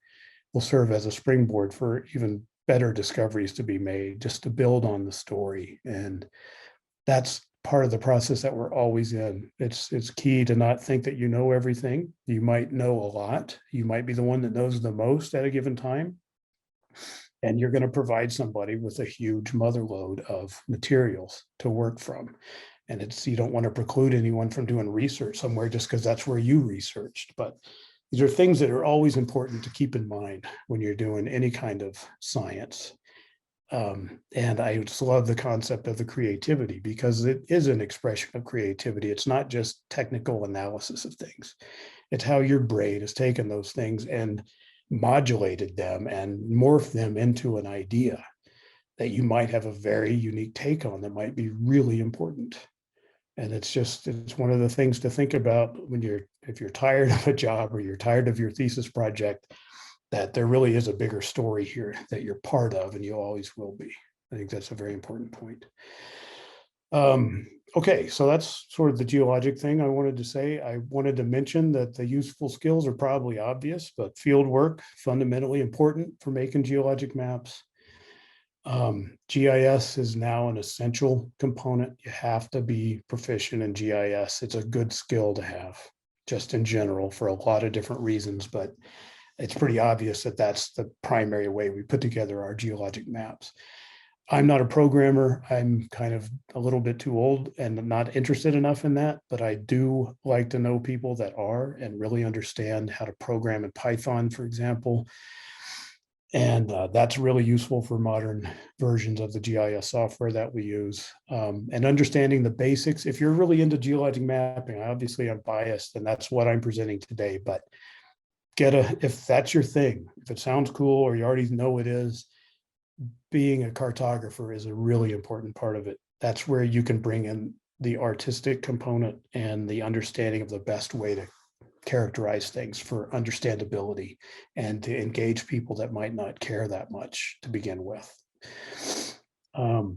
will serve as a springboard for even better discoveries to be made, just to build on the story. And that's part of the process that we're always in. It's key to not think that you know everything. You might know a lot. You might be the one that knows the most at a given time. And you're going to provide somebody with a huge motherlode of materials to work from. And you don't want to preclude anyone from doing research somewhere just because that's where you researched. But these are things that are always important to keep in mind when you're doing any kind of science. And I just love the concept of the creativity, because it is an expression of creativity. It's not just technical analysis of things. It's how your brain has taken those things and modulated them and morphed them into an idea that you might have a very unique take on that might be really important. And it's one of the things to think about if you're tired of a job or you're tired of your thesis project, that there really is a bigger story here that you're part of, and you always will be. I think that's a very important point. Okay, so that's sort of the geologic thing I wanted to say. I wanted to mention that the useful skills are probably obvious, but field work, fundamentally important for making geologic maps. GIS is now an essential component. You have to be proficient in GIS. It's a good skill to have, just in general, for a lot of different reasons, but it's pretty obvious that that's the primary way we put together our geologic maps. I'm not a programmer. I'm kind of a little bit too old and not interested enough in that, but I do like to know people that are and really understand how to program in Python, for example. And that's really useful for modern versions of the GIS software that we use. And understanding the basics. If you're really into geologic mapping, obviously I'm biased and that's what I'm presenting today, but if that's your thing, if it sounds cool or you already know it is, being a cartographer is a really important part of it. That's where you can bring in the artistic component and the understanding of the best way to characterize things for understandability and to engage people that might not care that much to begin with.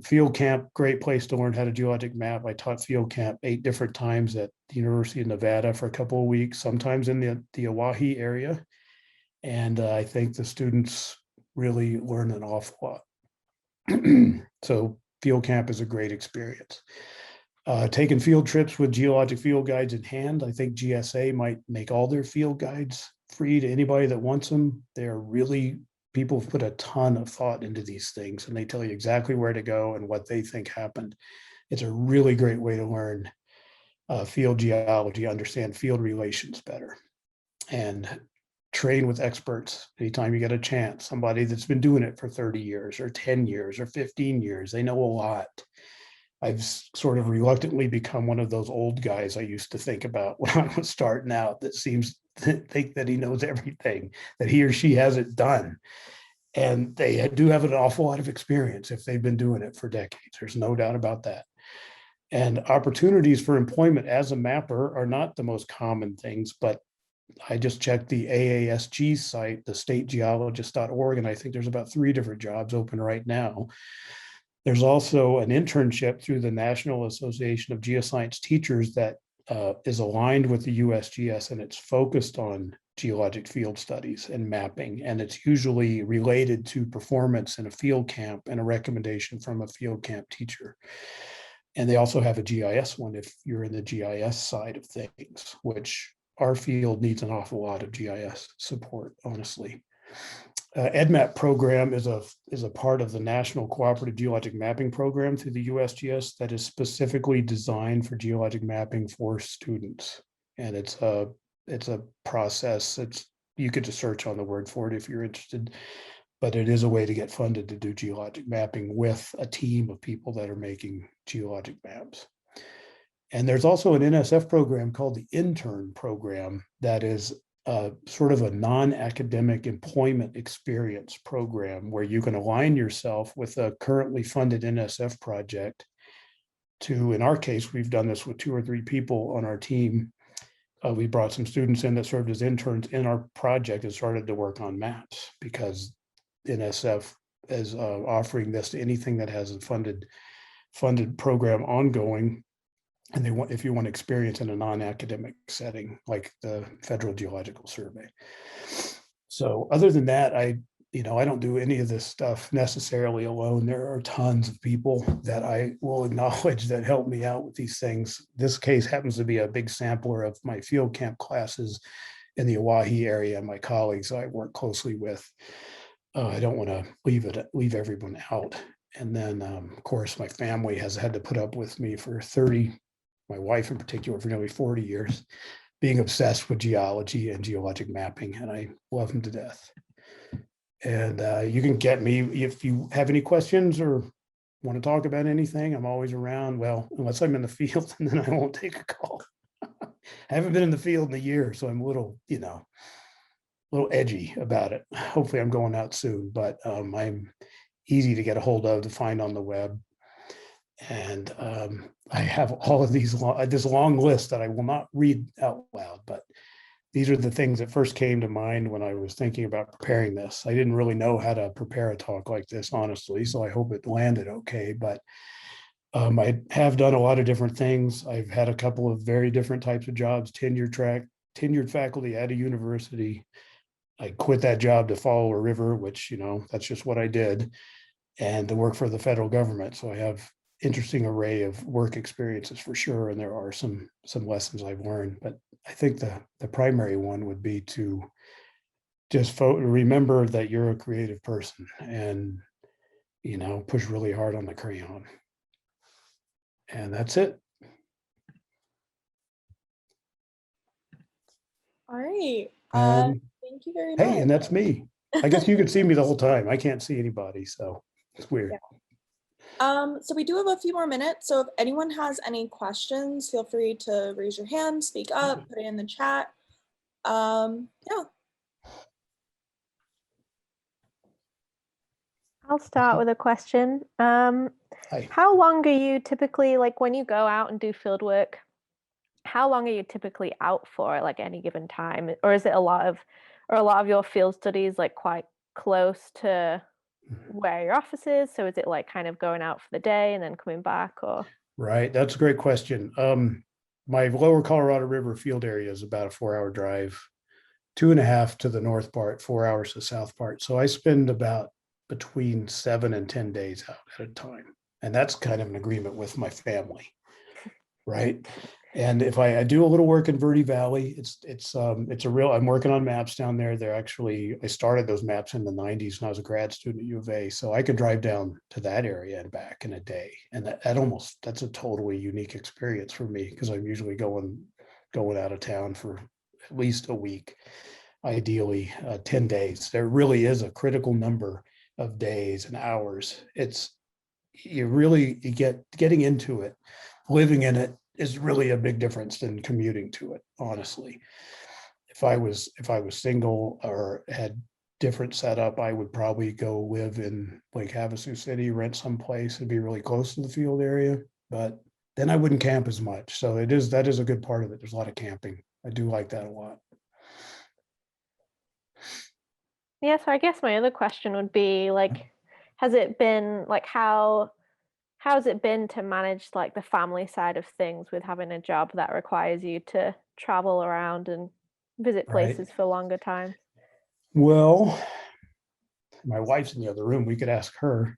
Field camp, great place to learn how to geologic map. I taught field camp 8 different times at the University of Nevada for a couple of weeks, sometimes in the Owyhee area. And I think the students really learn an awful lot. So field camp is a great experience. Taking field trips with geologic field guides in hand. I think GSA might make all their field guides free to anybody that wants them. They're really, people have put a ton of thought into these things and they tell you exactly where to go and what they think happened. It's a really great way to learn field geology, understand field relations better, and train with experts anytime you get a chance. Somebody that's been doing it for 30 years or 10 years or 15 years. They know a lot. I've sort of reluctantly become one of those old guys I used to think about when I was starting out that seems to think that he knows everything, that he or she has it done. And they do have an awful lot of experience if they've been doing it for decades. There's no doubt about that. And opportunities for employment as a mapper are not the most common things, but I just checked the AASG site, the stategeologist.org, and I think there's about 3 different jobs open right now. There's also an internship through the National Association of Geoscience Teachers that is aligned with the USGS, and it's focused on geologic field studies and mapping. And it's usually related to performance in a field camp and a recommendation from a field camp teacher. And they also have a GIS one if you're in the GIS side of things, which our field needs an awful lot of GIS support, honestly. EdMap program is a part of the National Cooperative Geologic Mapping Program through the USGS that is specifically designed for geologic mapping for students. And it's a process. You could just search on the word for it if you're interested, but it is a way to get funded to do geologic mapping with a team of people that are making geologic maps. And there's also an NSF program called the Intern Program that is sort of a non-academic employment experience program where you can align yourself with a currently funded NSF project to, in our case, we've done this with 2 or 3 people on our team. We brought some students in that served as interns in our project and started to work on maps because NSF is offering this to anything that has a funded program ongoing. And they want, if you want experience in a non-academic setting, like the Federal Geological Survey. So other than that, I don't do any of this stuff necessarily alone. There are tons of people that I will acknowledge that help me out with these things. This case happens to be a big sampler of my field camp classes in the Owyhee area, my colleagues I work closely with. I don't want to leave everyone out. And then, of course, my family has had to put up with me for my wife in particular, for nearly 40 years, being obsessed with geology and geologic mapping, and I love them to death. And you can get me if you have any questions or want to talk about anything. I'm always around. Well, unless I'm in the field, and then I won't take a call. I haven't been in the field in a year, so I'm a little edgy about it. Hopefully I'm going out soon, but I'm easy to get a hold of, to find on the web. And I have all of these this long list that I will not read out loud, but these are the things that first came to mind when I was thinking about preparing this. I didn't really know how to prepare a talk like this, honestly, so I hope it landed okay. But I have done a lot of different things. I've had a couple of very different types of jobs, tenured faculty at a university. I quit that job to follow a river, which, that's just what I did, and to work for the federal government. So I have interesting array of work experiences for sure, and there are some lessons I've learned. But I think the primary one would be to just remember that you're a creative person, and push really hard on the crayon. And that's it. All right. And Thank you very much. hey, and that's me. I guess you can see me the whole time. I can't see anybody, so it's weird. So we do have a few more minutes. So if anyone has any questions, feel free to raise your hand, speak up, put it in the chat. Yeah. I'll start with a question. Hi. How long are you typically, like when you go out and do field work, how long are you typically out for at like any given time? Or is it a lot of your field studies like quite close to where your office is? So is it like kind of going out for the day and then coming back, or? Right, that's a great question. My lower Colorado River field area is about a 4-hour drive, 2.5 to the north part, 4 hours to the south part. So I spend about between 7 and 10 days out at a time. And that's kind of an agreement with my family, right? And if I do a little work in Verde Valley, it's a real, I'm working on maps down there. I started those maps in the 90s when I was a grad student at U of A. So I could drive down to that area and back in a day. And that's a totally unique experience for me, because I'm usually going out of town for at least a week, ideally 10 days. There really is a critical number of days and hours. Getting into it, living in it is really a big difference than commuting to it, honestly. If I was single or had different setup, I would probably go live in Lake Havasu City, rent someplace and be really close to the field area, but then I wouldn't camp as much. So that is a good part of it. There's a lot of camping. I do like that a lot. Yeah, so I guess my other question would be like, has it been like how's it been to manage like the family side of things with having a job that requires you to travel around and visit places for longer times? Well, my wife's in the other room. We could ask her.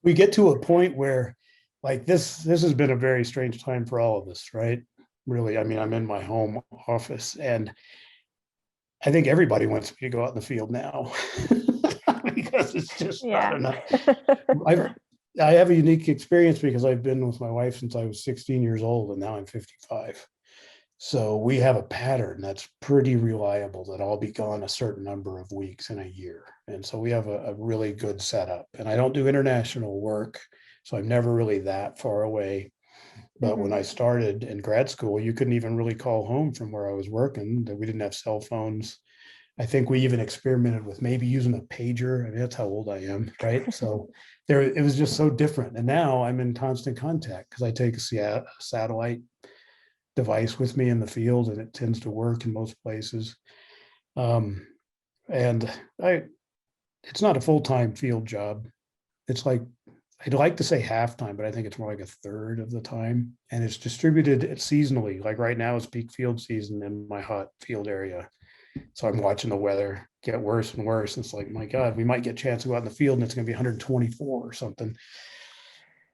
We get to a point where like this has been a very strange time for all of us, right? Really, I mean, I'm in my home office and I think everybody wants me to go out in the field now because it's just not enough. I have a unique experience because I've been with my wife since I was 16 years old and now I'm 55. So we have a pattern that's pretty reliable that I'll be gone a certain number of weeks in a year. And so we have a really good setup. And I don't do international work, so I'm never really that far away. But when I started in grad school, you couldn't even really call home from where I was working. We didn't have cell phones. I think we even experimented with maybe using a pager. I mean, that's how old I am, right? So it was just so different. And now I'm in constant contact because I take a satellite device with me in the field and it tends to work in most places. And it's not a full-time field job. It's like, I'd like to say half-time, but I think it's more like a third of the time. And it's distributed seasonally. Like right now it's peak field season in my hot field area. So I'm watching the weather get worse and worse. It's like, my God, we might get a chance to go out in the field and it's going to be 124 or something.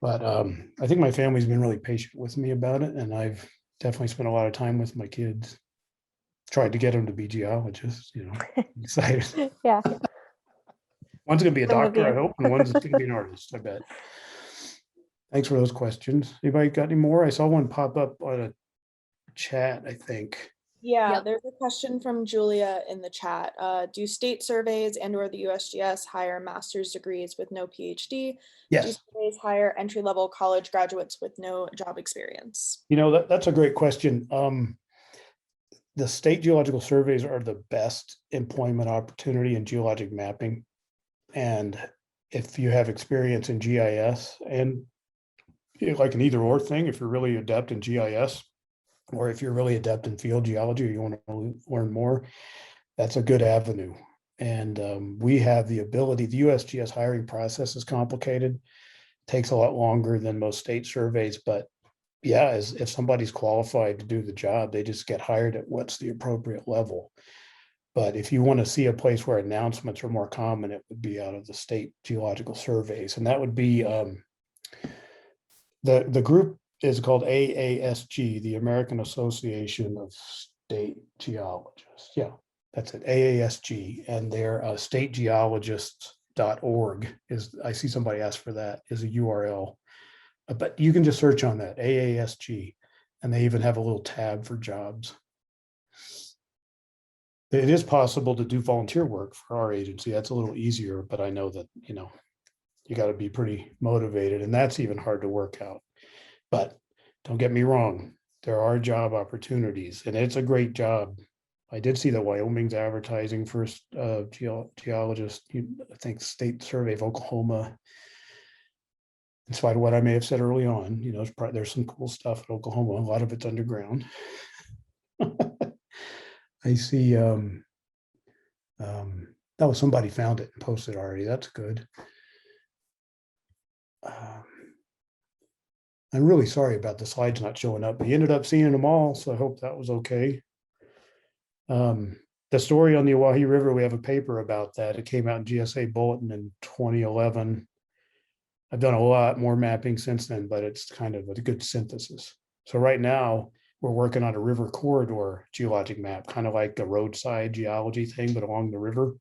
But I think my family's been really patient with me about it. And I've definitely spent a lot of time with my kids. Tried to get them to be geologists, excited. Yeah. One's going to be a doctor, I hope, and one's going to be an artist, I bet. Thanks for those questions. Anybody got any more? I saw one pop up on a chat, I think. Yeah, Yep. there's a question from Julia in the chat. Do state surveys and/or the USGS hire master's degrees with no PhD? Yes. Do surveys hire entry-level college graduates with no job experience? That's a great question. The state geological surveys are the best employment opportunity in geologic mapping. And if you have experience in GIS and like an either or thing, if you're really adept in GIS, or if you're really adept in field geology, or you want to learn more, that's a good avenue. And we have the ability, the USGS hiring process is complicated, takes a lot longer than most state surveys, but yeah, if somebody's qualified to do the job, they just get hired at what's the appropriate level. But if you want to see a place where announcements are more common, it would be out of the state geological surveys. And that would be the group is called AASG, the American Association of State Geologists. Yeah, that's it, AASG. And their stategeologists.org is, I see somebody asked for that, is a URL. But you can just search on that, AASG, and they even have a little tab for jobs. It is possible to do volunteer work for our agency. That's a little easier, but I know that, you know, you got to be pretty motivated, and that's even hard to work out. But don't get me wrong, there are job opportunities, and it's a great job. I did see that Wyoming's advertising for geologist, I think State Survey of Oklahoma. In spite of what I may have said early on, you know, there's some cool stuff in Oklahoma. A lot of it's underground. I see. Oh, somebody found it and posted already. That's good. I'm really sorry about the slides not showing up. We ended up seeing them all, so I hope that was okay. The story on the Owyhee River, we have a paper about that. It came out in GSA Bulletin in 2011. I've done a lot more mapping since then, but it's kind of a good synthesis. So right now, we're working on a river corridor geologic map, kind of like a roadside geology thing, but along the river.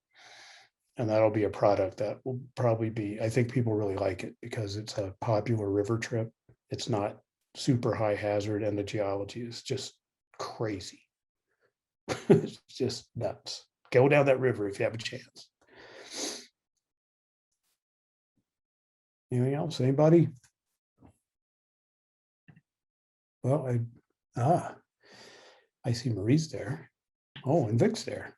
And that'll be a product that will probably be, I think people really like it because it's a popular river trip. It's not super high hazard, and the geology is just crazy. It's just nuts. Go down that river if you have a chance. Anything else? Anybody? Well, I see Marie's there. Oh, and Vic's there.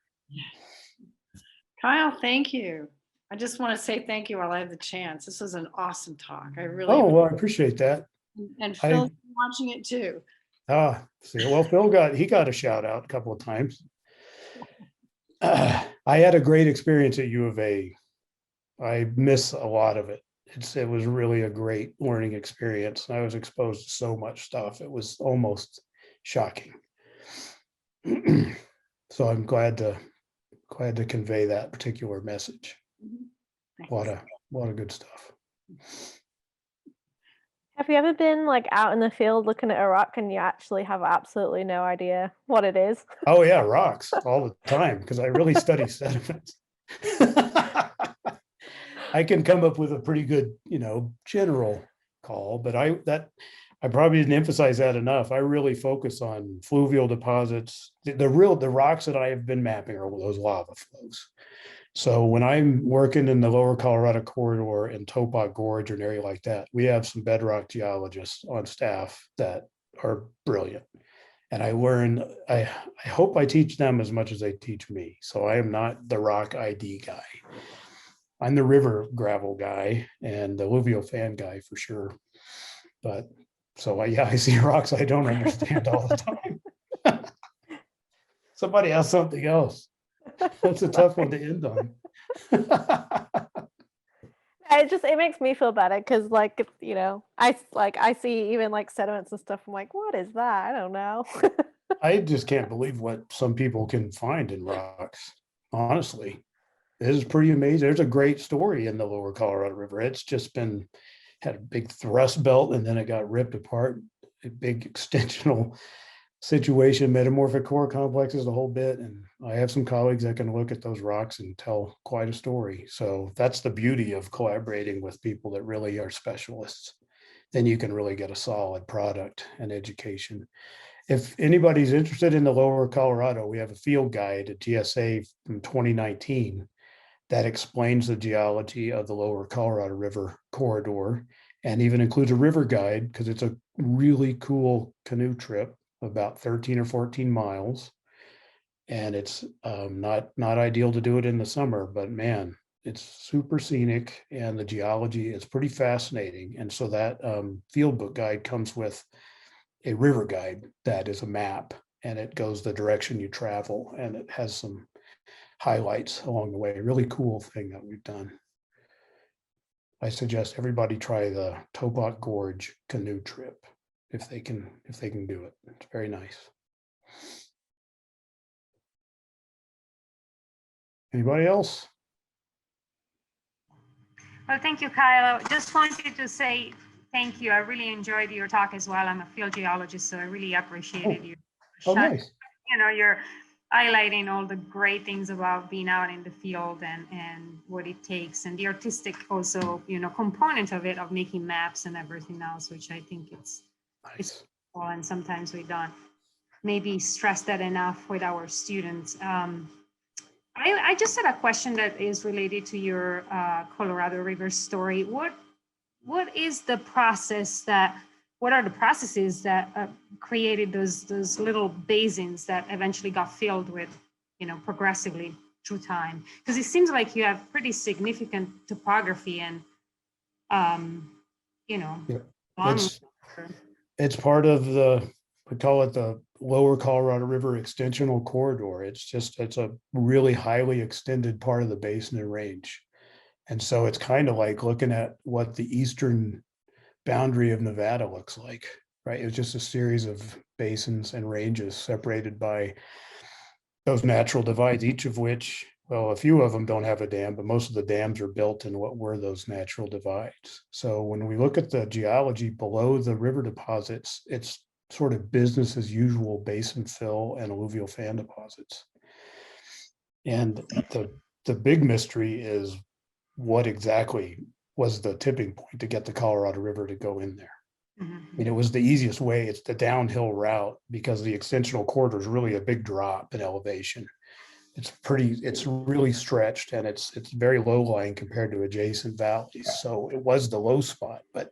Kyle, thank you. I just want to say thank you while I have the chance. This was an awesome talk. I really Oh, well, I appreciate that. and Phil watching it too. See, well, Phil got a shout out a couple of times. I had a great experience at U of A. I miss a lot of it. It was really a great learning experience. I was exposed to so much stuff. It was almost shocking. So I'm glad to convey that particular message. A lot of good stuff. Have you ever been like out in the field looking at a rock and you actually have absolutely no idea what it is? Oh yeah, rocks all the time because I really study sediments. I can come up with a pretty good, you know, general call, but I probably didn't emphasize that enough. I really focus on fluvial deposits. The rocks that I have been mapping are those lava flows. So when I'm working in the Lower Colorado corridor in Topak Gorge or an area like that, we have some bedrock geologists on staff that are brilliant. And I hope I teach them as much as they teach me. So I am not the rock ID guy. I'm the river gravel guy and the alluvial fan guy for sure. But so I see rocks I don't understand all the time. Somebody else something else. That's a tough one to end on. It makes me feel better because, like, you know, I see even like sediments and stuff. I'm like, what is that? I don't know. I just can't believe what some people can find in rocks. Honestly, this is pretty amazing. There's a great story in the Lower Colorado River. It's just had a big thrust belt and then it got ripped apart. A big extensional situation, metamorphic core complexes, the whole bit. And I have some colleagues that can look at those rocks and tell quite a story. So that's the beauty of collaborating with people that really are specialists. Then you can really get a solid product and education. If anybody's interested in the Lower Colorado, we have a field guide at GSA from 2019 that explains the geology of the Lower Colorado River corridor and even includes a river guide because it's a really cool canoe trip, about 13 or 14 miles. And it's not ideal to do it in the summer, but man, it's super scenic and the geology is pretty fascinating. And so that field book guide comes with a river guide that is a map and it goes the direction you travel and it has some highlights along the way. A really cool thing that we've done. I suggest everybody try the Topak Gorge canoe trip if they can do it. It's very nice. Anybody else? Well, thank you, Kyle. I just wanted to say thank you. I really enjoyed your talk as well. I'm a field geologist, so I really appreciated you. Oh, nice. You know, you're highlighting all the great things about being out in the field and what it takes, and the artistic also, you know, component of it, of making maps and everything else, which I think it's cool. And sometimes we don't maybe stress that enough with our students. I just had a question that is related to your Colorado River story. What is the process what are the processes that created those little basins that eventually got filled with, progressively through time? Because it seems like you have pretty significant topography and, Yeah. long. It's part of we call it the Lower Colorado River Extensional Corridor. It's a really highly extended part of the basin and range. And so it's kind of like looking at what the eastern boundary of Nevada looks like, right? It's just a series of basins and ranges separated by those natural divides, each of which, well, a few of them don't have a dam, but most of the dams are built in what were those natural divides. So when we look at the geology below the river deposits, it's sort of business as usual basin fill and alluvial fan deposits. And the big mystery is what exactly was the tipping point to get the Colorado River to go in there. I mean, it was the easiest way. It's the downhill route because the extensional corridor is really a big drop in elevation. It's really stretched, and it's very low lying compared to adjacent valleys. So it was the low spot. But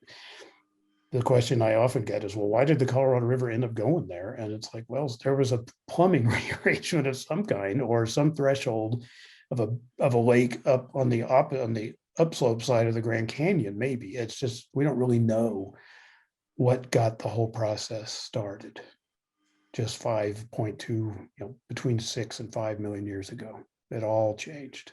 the question I often get is, well, why did the Colorado River end up going there? And it's like, well, there was a plumbing rearrangement of some kind or some threshold of a lake up on the upslope side of the Grand Canyon. Maybe it's just, we don't really know what got the whole process started. Just 5.2, between 6 and 5 million years ago, it all changed.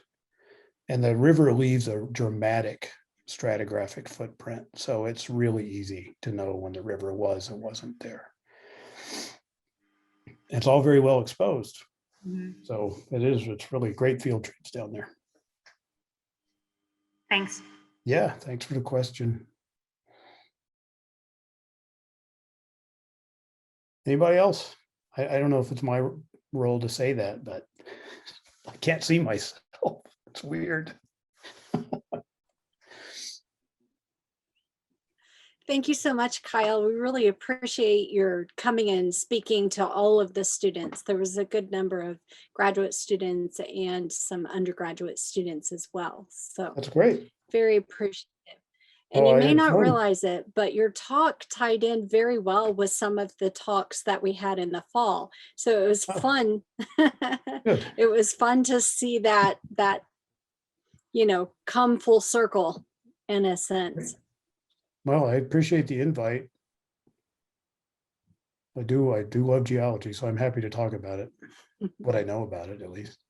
And the river leaves a dramatic stratigraphic footprint. So it's really easy to know when the river was and wasn't there. It's all very well exposed. So it's really great field trips down there. Thanks. Yeah, thanks for the question. Anybody else? I don't know if it's my role to say that, but I can't see myself. It's weird. Thank you so much, Kyle. We really appreciate your coming and speaking to all of the students. There was a good number of graduate students and some undergraduate students as well. So That's great. very appreciative. And Oh, you I may had not fun. realize it, but your talk tied in very well with some of the talks that we had in the fall. So it was Oh. fun. Good. It was fun to see that come full circle in a sense. Well, I appreciate the invite. I do love geology, so I'm happy to talk about it, what I know about it at least.